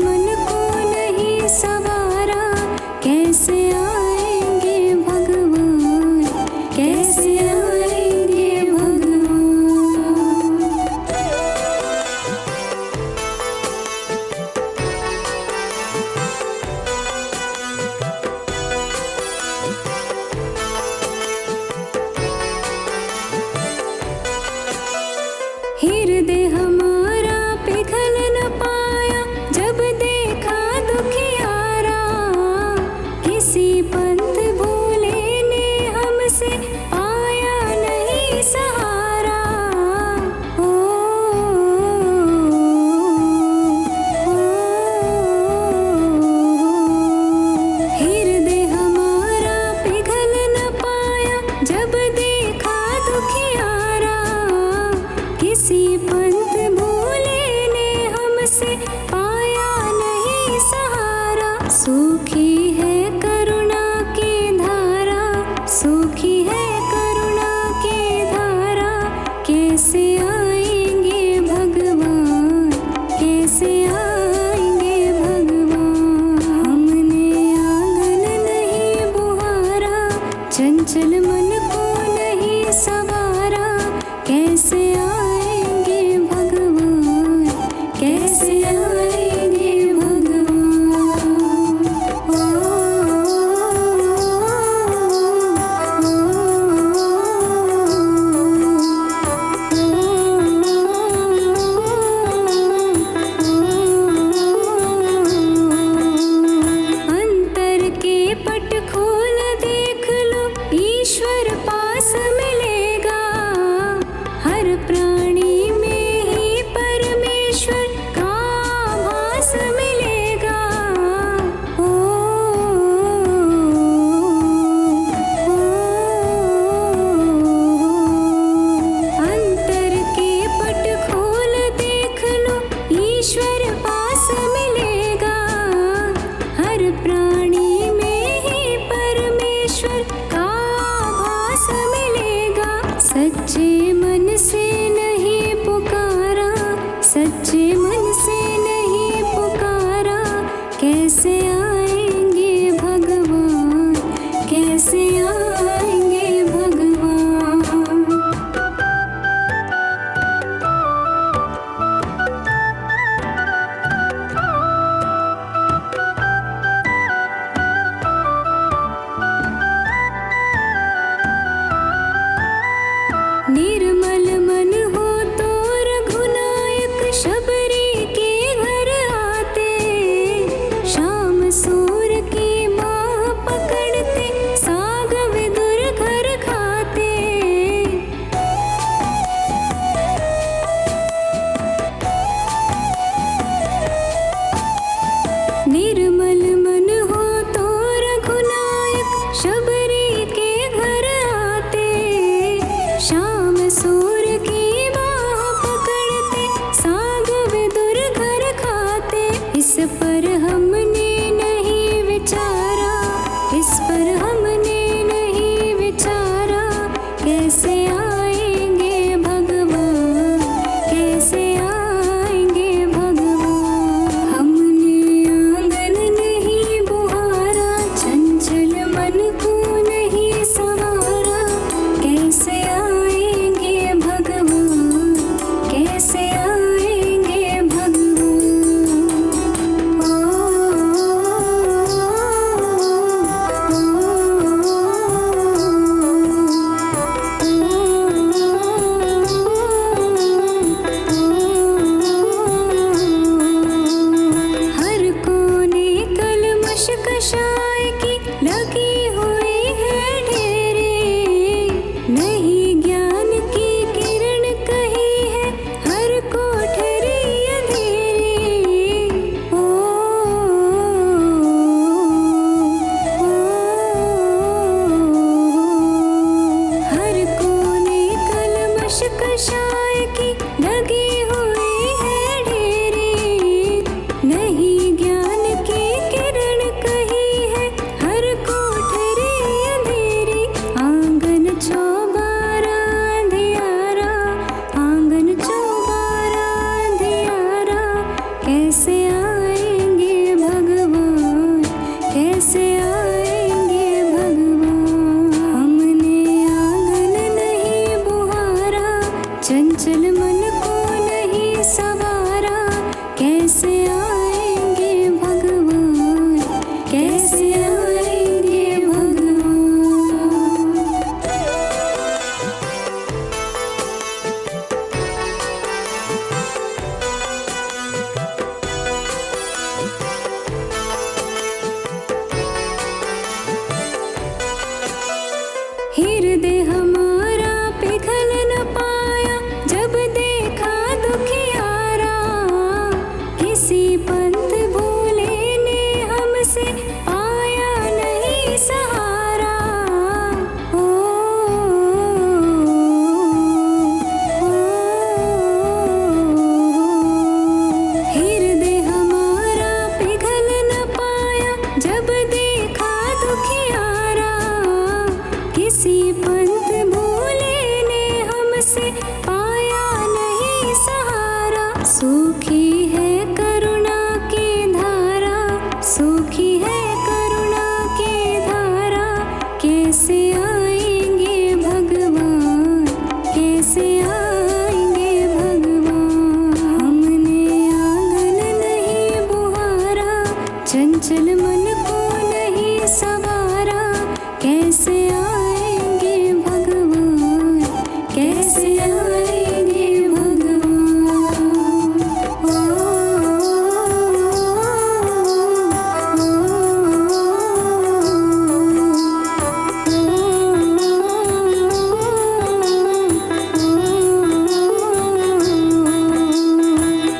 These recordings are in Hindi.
मन को नहीं सवारा, कैसे आएंगे भगवान, कैसे आएंगे भगवान। हृदय हमारा पिघल न पाया, जब देखा दुखियारा, किसी पंथ भूले ने हमसे पाया नहीं सहारा। ओ, हृदय हमारा पिघल न पाया, जब देखा दुखियारा, किसी पंथ भूले ने हमसे पाया नहीं सहारा। सूखी है करुणा की धारा, सूखी है करुणा की धारा, कैसे आएंगे भगवान, कैसे आएंगे भगवान। हमने आंगन नहीं बुहारा, चंचल मन को नहीं सवारा, कैसे आएंगे भगवान, कैसे आएंगे भगवान। ओ, अंतर के पट खोल देख लो, ईश्वर पास मिलेगा। हर प्राणी में ही परमेश्वर का आभास मिलेगा। ओ, अंतर के पट खोल देख लो, ईश्वर पास मिलेगा। हर प्राणी में ही परमेश्वर का आभास मिलेगा। सच्चे मन से नहीं पुकारा, सच्चे मन से नहीं पुकारा, कैसे आएंगे भगवान, कैसे आएंगे भगवान। निर्मल मन हो तो रघुनायक शबरी के घर आते, शाम सूर की बाह पकड़ते, साग विदुर घर खाते। निर्मल मन हो तो रघुनायक शबरी के घर आते, शाम सूर की बाह पकड़ते, साग विदुर घर खाते। इस पर हमने नहीं विचारा, इस पर हमने नहीं विचारा, कैसे आएंगे भगवान, कैसे आएंगे भगवान। हमने आंगन नहीं बुहारा, चंचल मन को नहीं सवारा, कैसे आएंगे भगवान, कैसे आएंगे भगवान। ओ, हमसे पाया नहीं सहारा। ओ, हृदय हमारा पिघल न पाया जब देखा दुखियारा। किसी पंथ भूले ने हमसे पाया नहीं सहारा। सूखी है करुणा की धारा, सूखी है करुणा की धारा। कैसे आएंगे भगवान, कैसे आएंगे भगवान। हमने आंगन नहीं बुहारा, चंचल मन को नहीं सवारा। कैसे आएंगे भगवान, कैसे आएंगे भगवान।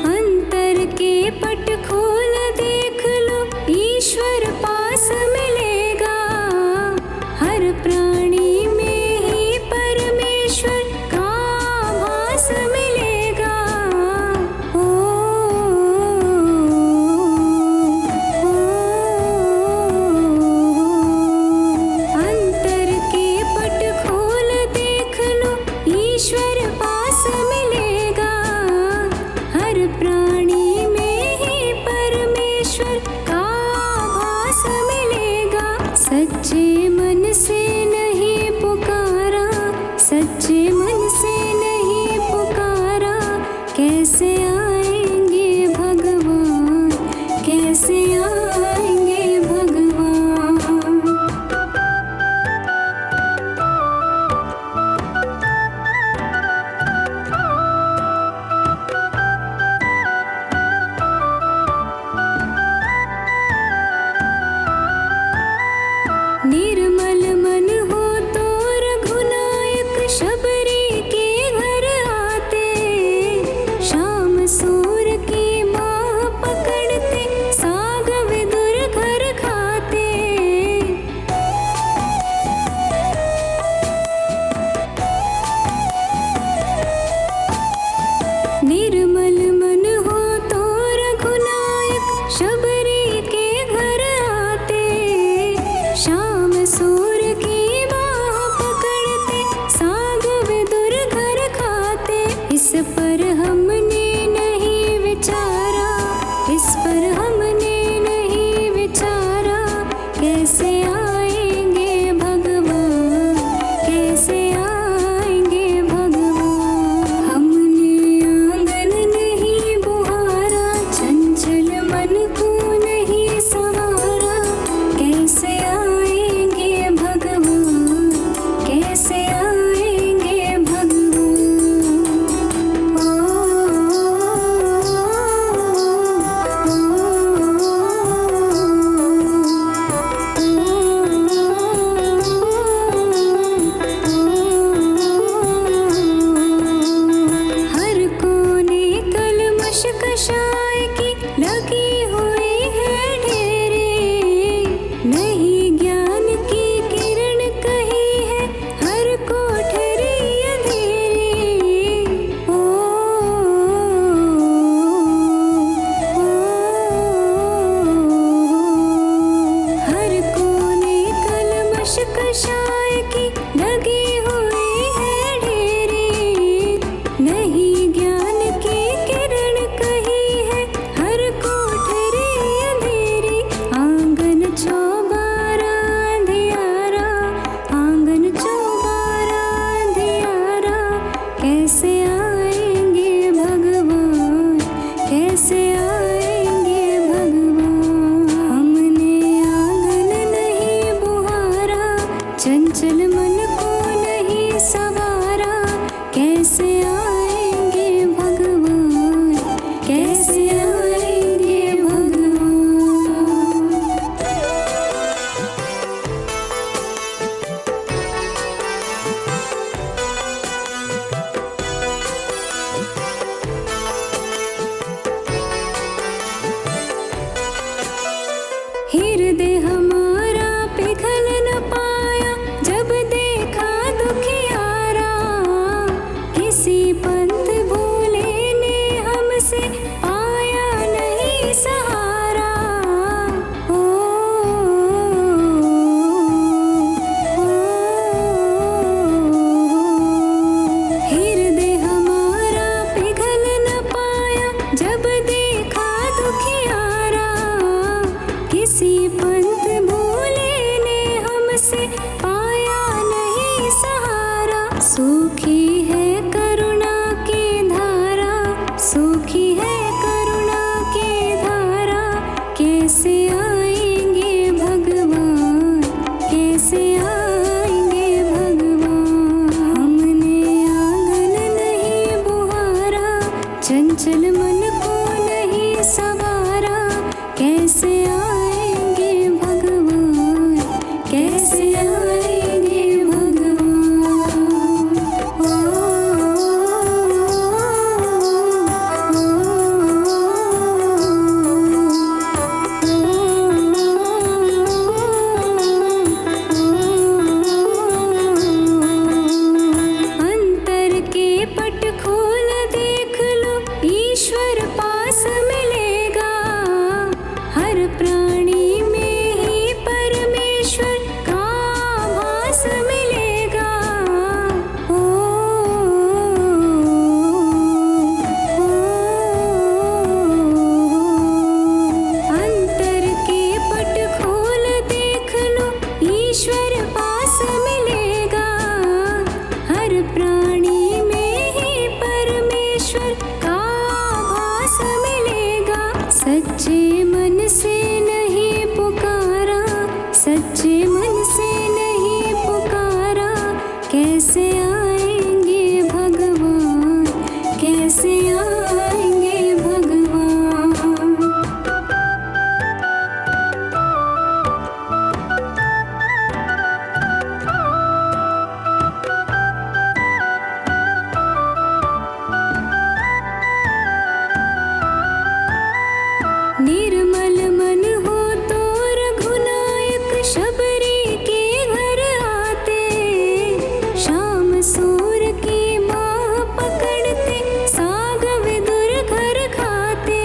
अंतर के पट खोल देख लो, ईश्वर पास मिलेगा। हर प्राणी में ही परमेश्वर का आभास मिलेगा। ओ, अंतर के पट खोल देख लो, ईश्वर पास मिलेगा। हर प्राणी में ही परमेश्वर का आभास मिलेगा। सच्चे मन से नहीं पुकारा, सच्चे मन से नहीं पुकारा। कैसे आएंगे भगवान, कैसे आएंगे भगवान। निर्मल हृदय हमारा पिघल न पाया जब देखा दुखियारा, किसी पंथ भूले ने हमसे पाया नहीं सहारा। ओ, हृदय हमारा पिघल न पाया जब देखा दुखियारा, किसी पंथ भूले ने हमसे पाया नहीं सहारा। सूखी है करुणा की धारा, सूखी है करुणा की धारा, कैसे आएंगे भगवान, कैसे आएंगे भगवान। हमने आंगन नहीं बुहारा, चंचल मन को नहीं सवारा, कैसे आएंगे भगवान, कैसे आएंगे भगवान। अंतर के पट खोल देख लो, ईश्वर पास मिलेगा। हर प्राणी में ही परमेश्वर का आभास मिलेगा। ओ, अंतर के पट खोल देख लो, ईश्वर पास मिलेगा। हर प्राणी में ही परमेश्वर का आभास मिलेगा। सच्चे मन से नहीं पुकारा, सच्चे मन से नहीं पुकारा, कैसे आएंगे भगवान, कैसे आएंगे भगवान। निर्मल मन हो तो रघुनायक शबरी के घर आते, शाम सूर की बाह पकड़ते साग विदुर घर खाते।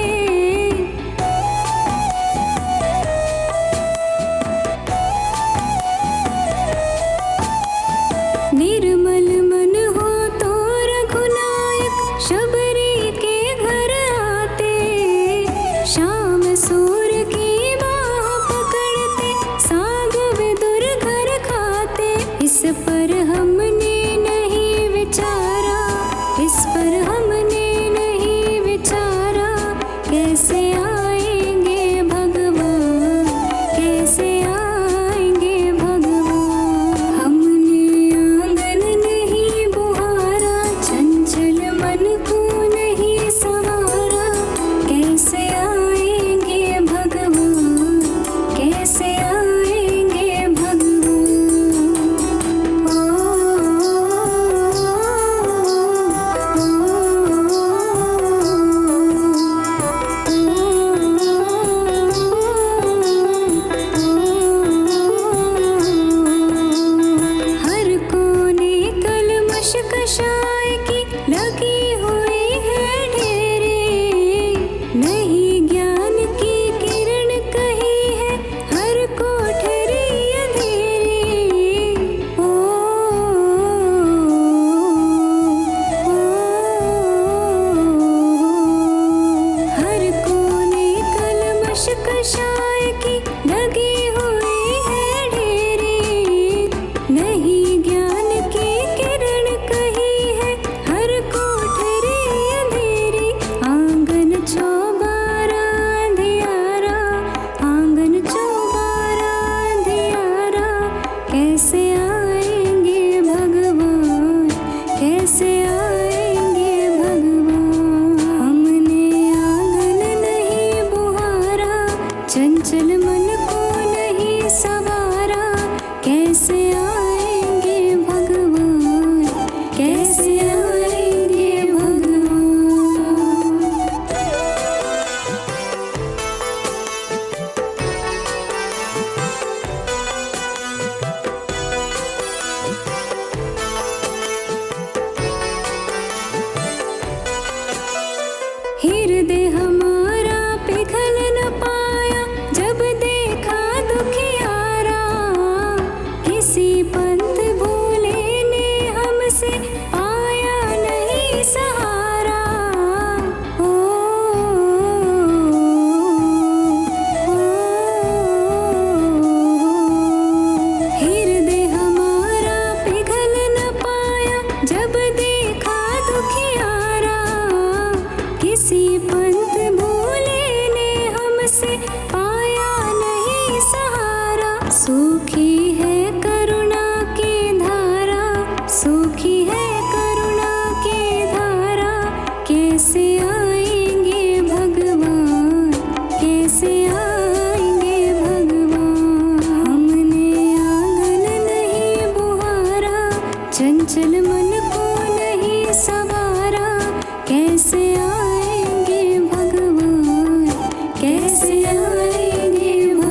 निर्मल मन हो तो रघुनायक शबरी के घर आते, शाम सूर की बाह पकड़ते साग विदुर घर खाते। इस पर हमने नहीं विचारा, इस पर हमने नहीं विचारा, कैसे आएंगे भगवान, कैसे आएंगे भगवान। हमने आंगन नहीं बुहारा, चंचल मन को नहीं सवारा, कैसे आएंगे भगवान, कैसे आएंगे भगवान। हर कोने कलमश कषाय की लगी हुई है ढेरी, नहीं ज्ञान की किरण कहीं है हर कोठरी अंधेरी। ओ, हर कोने कलमश कषाय की लगी हुई है ढेरी, नहीं ज्ञान की किरण कहीं है हर कोठरी अंधेरी। आंगन चौबारा अंधियारा, आंगन चौबारा अंधियारा, कैसे आएंगे भगवान, कैसे आएंगे भगवान। हमने आंगन नहीं बुहारा, चंचल मन को नहीं सवारा, कैसे आएंगे भगवान, कैसे आएंगे भगवान। सूखी है करुणा की धारा, सूखी है करुणा की धारा। कैसे आएंगे भगवान, कैसे आएंगे भगवान। हमने आंगन नहीं बुहारा, चंचल मन को नहीं सवारा। कैसे आएंगे भगवान, कैसे आएंगे भगवान।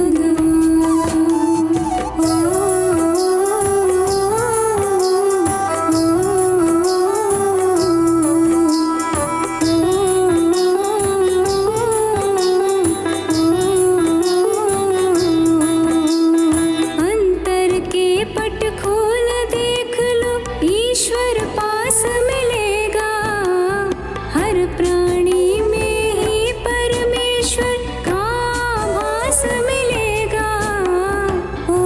अंतर के पट खोल देख लो, ईश्वर पास मिलेगा। हर प्राणी में ही परमेश्वर का भास मिलेगा। ओ,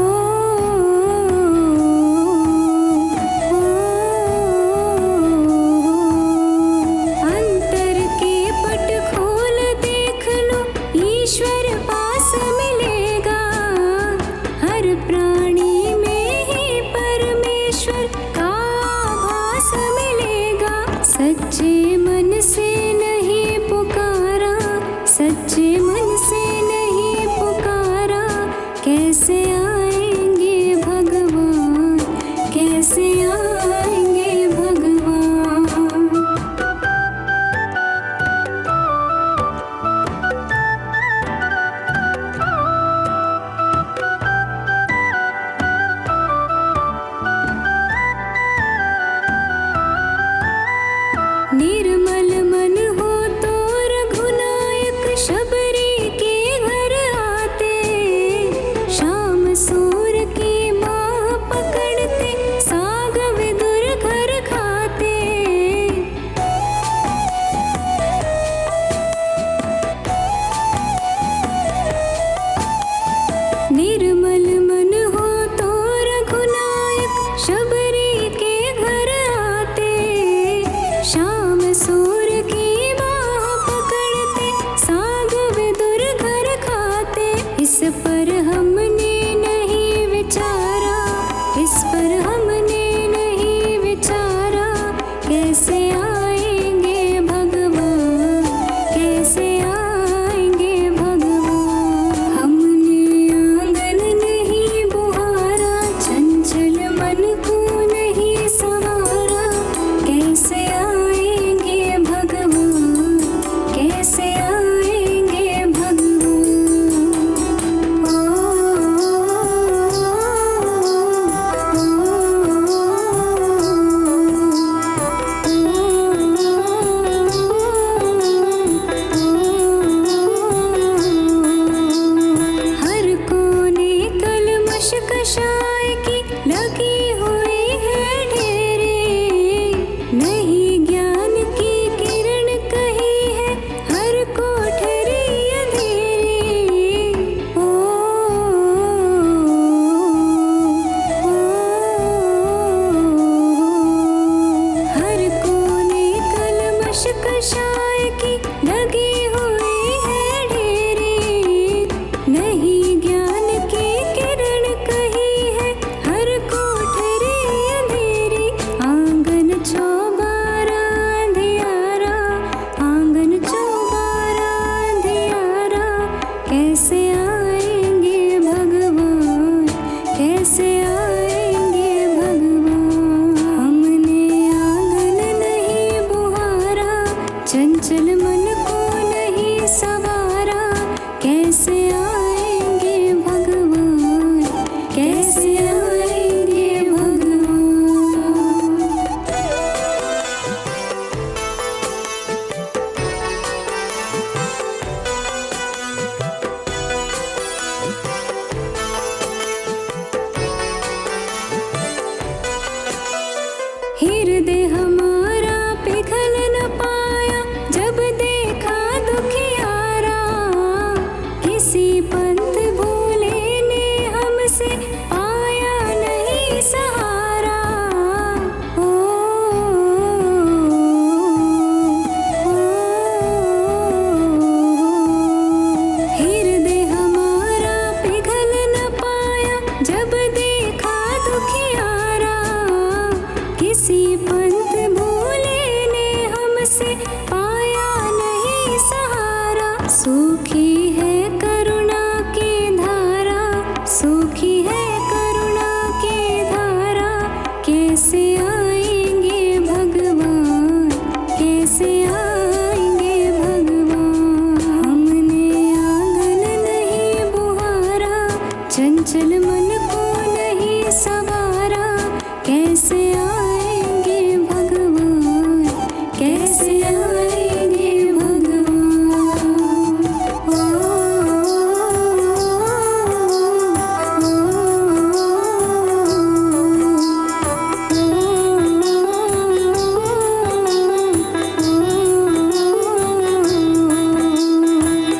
अंतर के पट खोल देख लो, ईश्वर पास मिलेगा। हर प्राणी में ही परमेश्वर का भास मिलेगा। सच्चे मन से नहीं पुकारा, सच्चे मन से नहीं पुकारा। कैसे आएंगे भगवान, कैसे आएंगे भगवान। निर्मल मन हो तो रघुनायक शबरी के घर आते। शाम सूर की बाह पकड़ते, साग विदुर घर खाते। निर्मल मन हो तो रघुनायक शबरी के घर आते। शाम सूर की बाह पकड़ते, साग विदुर घर खाते। इस पर हमने नहीं विचारा, इस पर हमने नहीं विचारा। कैसे आएंगे भगवान, कैसे आएंगे भगवान। हमने आंगन नहीं बुहारा, चंचल मन को नहीं सवारा। कैसे आएंगे भगवान, कैसे आएंगे भगवान। ओ, चंचल मन को नहीं सवारा, कैसे आएंगे भगवान, कैसे आएंगे भगवान।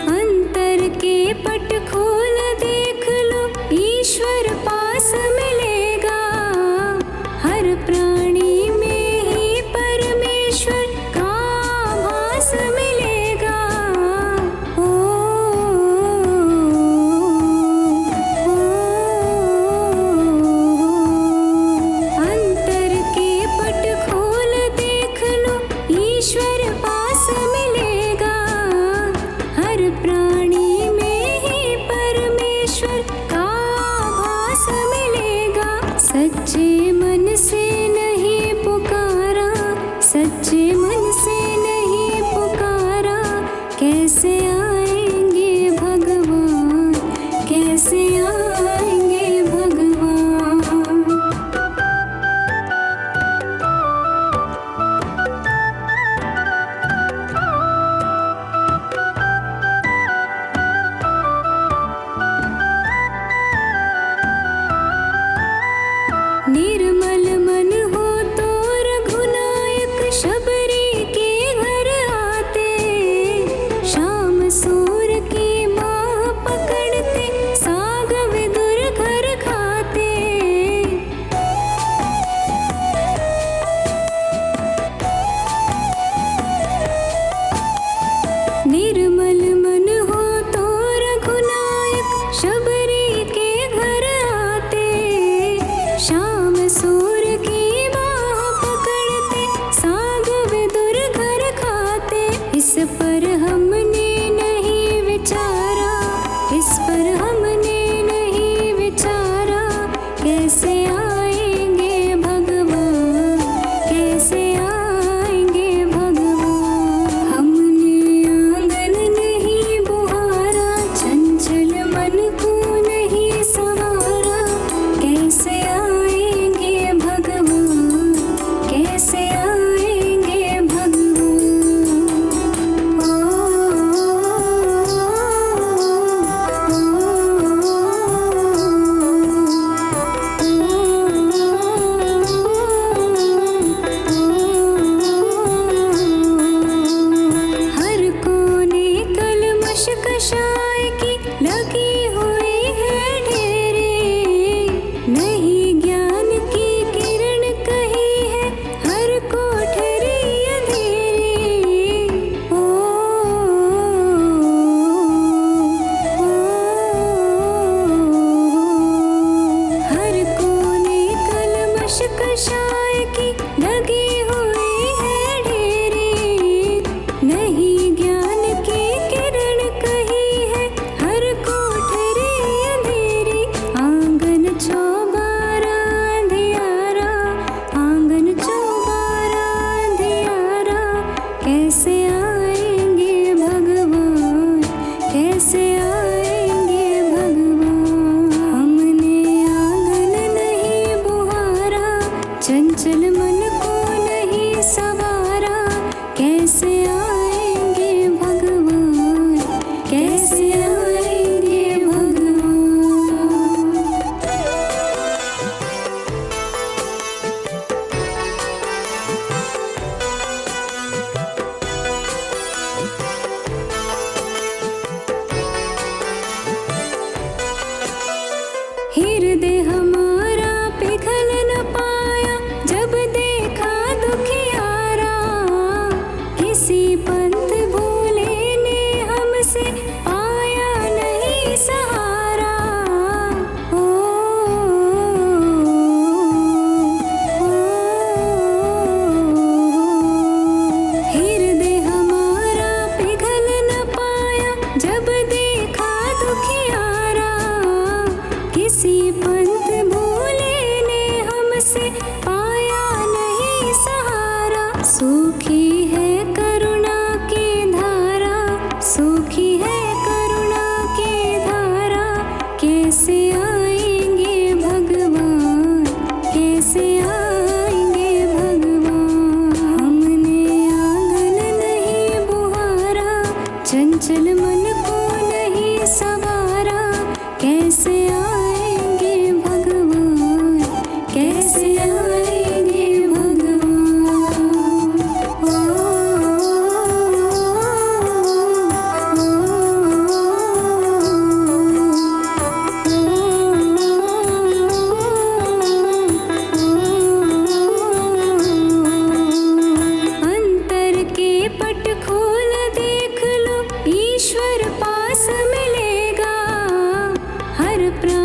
अंतर के पट खोल देख लो, ईश्वर पास मिलेगा। हर प्राणी में ही परमेश्वर का भास मिलेगा। ओ, अंतर के पट खोल देख लो, ईश्वर पास मिलेगा। हर प्राणी में ही परमेश्वर का भास मिलेगा। सच्चे मन से नहीं पुकारा, सच्चे मन से नहीं पुकारा, कैसे आएंगे भगवान, कैसे आएंगे भगवान। निर्मल मन हो तो रघुनायक शबरी के घर आते। शाम सूर की माँ पकड़ते, साग विदुर घर खाते। निर्मल मन हो तो रघुनायक शबरी के घर आते। शाम सूर की बाह पकड़ते, साग विदुर घर खाते। इस पर हमने नहीं विचारा, इस पर हमने नहीं विचारा, कैसे आएंगे भगवान, कैसे आएंगे भगवान। हमने आंगन नहीं बुहारा, चंचल मन को नहीं सवारा, कैसे आएंगे भगवान, कैसे आएंगे भगवान। हर कोने कलमश कषाय की लगी हुई है ढेरे। नहीं ज्ञान की किरण कहीं है, हर कोठरी अंधेरी। ओ, हर कोने कलमश कषाय की लगी हुई है ढेरी। नहीं ज्ञान की किरण कहीं है, हर कोठरी अंधेरी। आंगन चौबारा अंधियारा, आंगन चौबारा अंधियारा, कैसे आएंगे भगवान, कैसे आएंगे भगवान। हमने आंगन नहीं बुहारा, चंचल मन को नहीं सवारा, कैसे आएंगे भगवान, कैसे आएंगे भगवान। हृदय हमारा पिघल न पाया, जब देखा दुखियारा। किसी पंथ भूले ने हमसे पाया नहीं सहारा। ओ, हृदय हमारा पिघल न पाया, जब देखा दुखियारा। किसी पंथ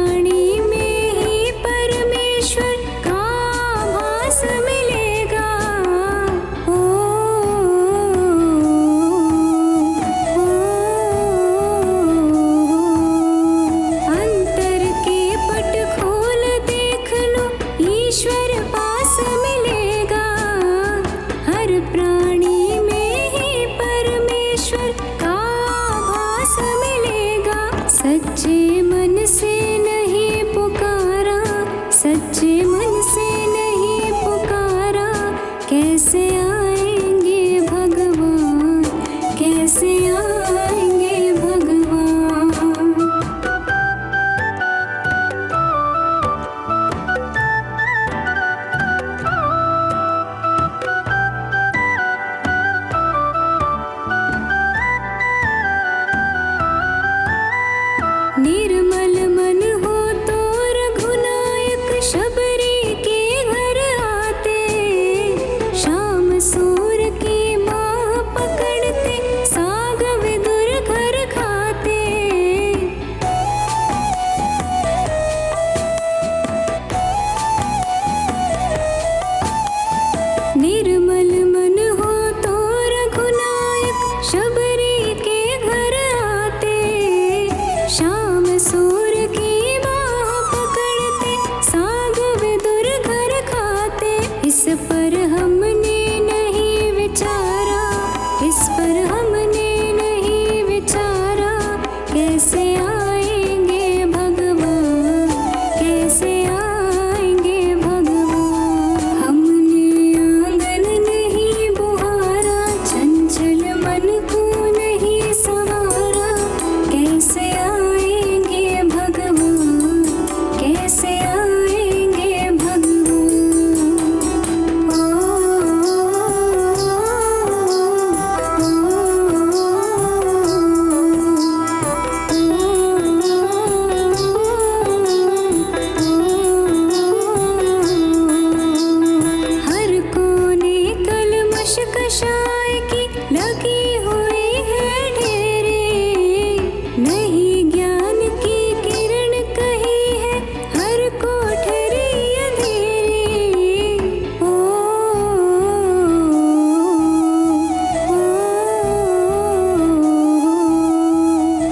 प्राणी में ही परमेश्वर का आभास मिलेगा। ओ, अंतर के पट खोल देख लो, ईश्वर पास मिलेगा। हर प्राणी में ही परमेश्वर का आभास मिलेगा। सच्चे मन से नहीं पुकारा, सच्चे मन से नहीं पुकारा, कैसे आएंगे भगवान, कैसे आएंगे भगवान। निर्मल मन हो तो रघुनायक शबरी के घर आते, शाम सूर की माँ पकड़ते, साग विदुर घर खाते। निर्मल मन हो तो रघुनायक शबरी के घर आते, शाम सूर की बाह पकड़ते, साग विदुर घर खाते। इस पर हमने नहीं विचारा, इस पर हमने नहीं विचारा, कैसे आएंगे भगवान, कैसे आएंगे भगवान। हमने आंगन नहीं बुहारा, चंचल मन को नहीं सवारा, कैसे आएंगे भगवान, कैसे आएंगे भगवान। हर कोने कलमश कषाय की लगी हुई है ढेरी, नहीं ज्ञान की किरण कही है हर कोठरी अंधेरी। ओ,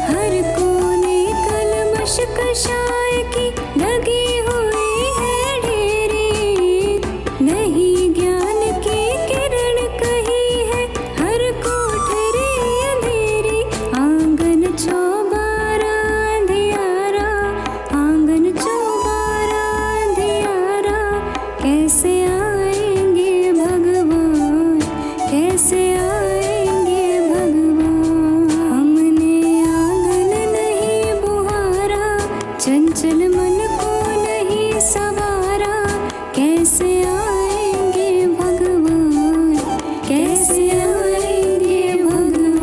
हर कोने कलमश कषाय की लगी हुई है ढेरी, नहीं ज्ञान की किरण कही है हर कोठरी अंधेरी। आंगन चौबारा अंधियारा, आंगन चौबारा अंधियारा, कैसे आएंगे भगवान, कैसे आएंगे भगवान। हमने आंगन नहीं बुहारा, चंचल मन को नहीं सवारा, कैसे आएंगे भगवान, कैसे आएंगे भगवान।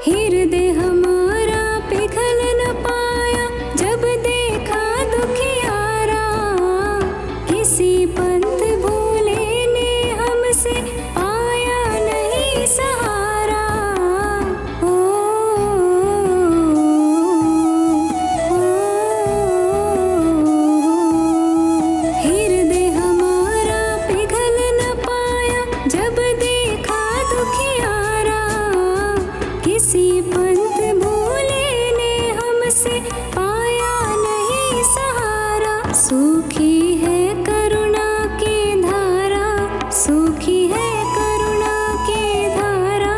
हृदय हमारा पिघल न पाया, जब देखा दुखियारा, किसी पंथ भूले ने हमसे पाया नहीं सहारा। ओ, हृदय हमारा पिघल न पाया, जब देखा दुखियारा, किसी पंथ भूले ने हमसे पाया नहीं सहारा। सूखी है करुणा की धारा, सूखी है करुणा की धारा,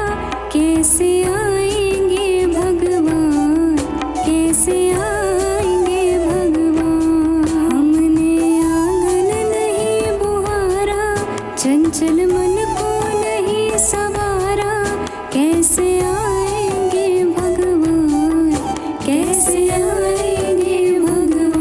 कैसे आएंगे भगवान, कैसे आएंगे भगवान। हमने आंगन नहीं बुहारा, चंचल मन को नहीं सवारा, कैसे आएंगे भगवान, कैसे आएंगे भगवान।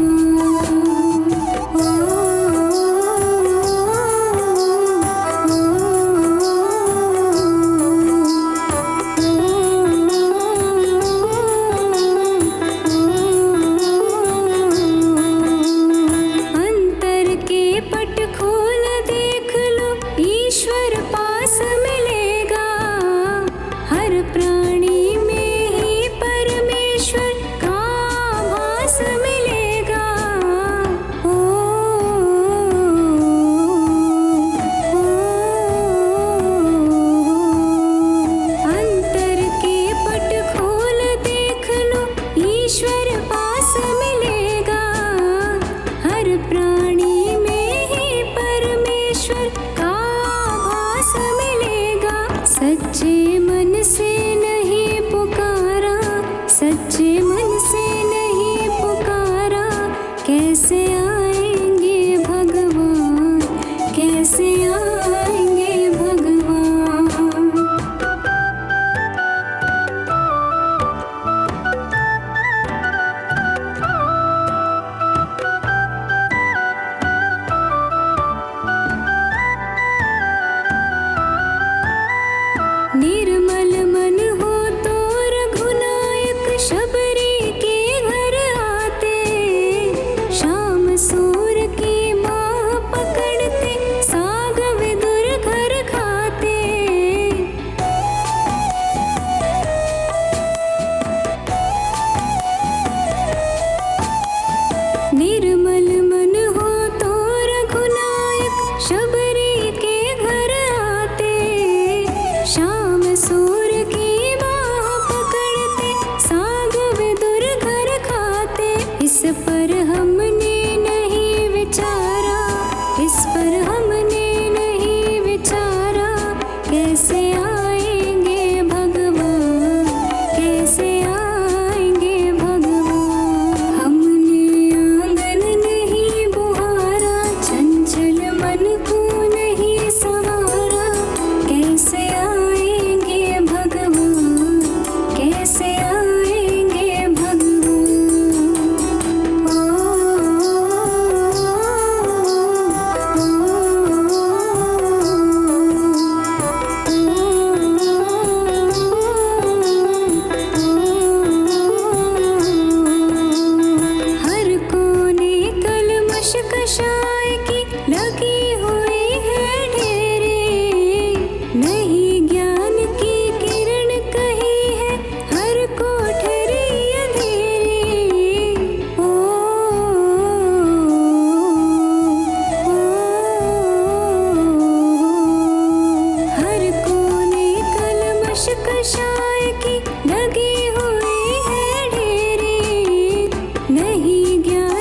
पर हमने नहीं विचारा, इस पर हमने नहीं विचारा, कैसे आएंगे भगवान, कैसे आएंगे भगवान। हमने आंगन नहीं बुहारा, चंचल मन को नहीं संवारा, कैसे आएंगे भगवान, कैसे आएंगे भगवान। हर कोने कलमश कषाय की लगी हुई है ढेरे, नहीं ज्ञान की किरण कहीं है हर कोठरी अंधेरी। ओ, हर कोने कलमश कषाय की लगी हुई है ढेरे, नहीं ज्ञान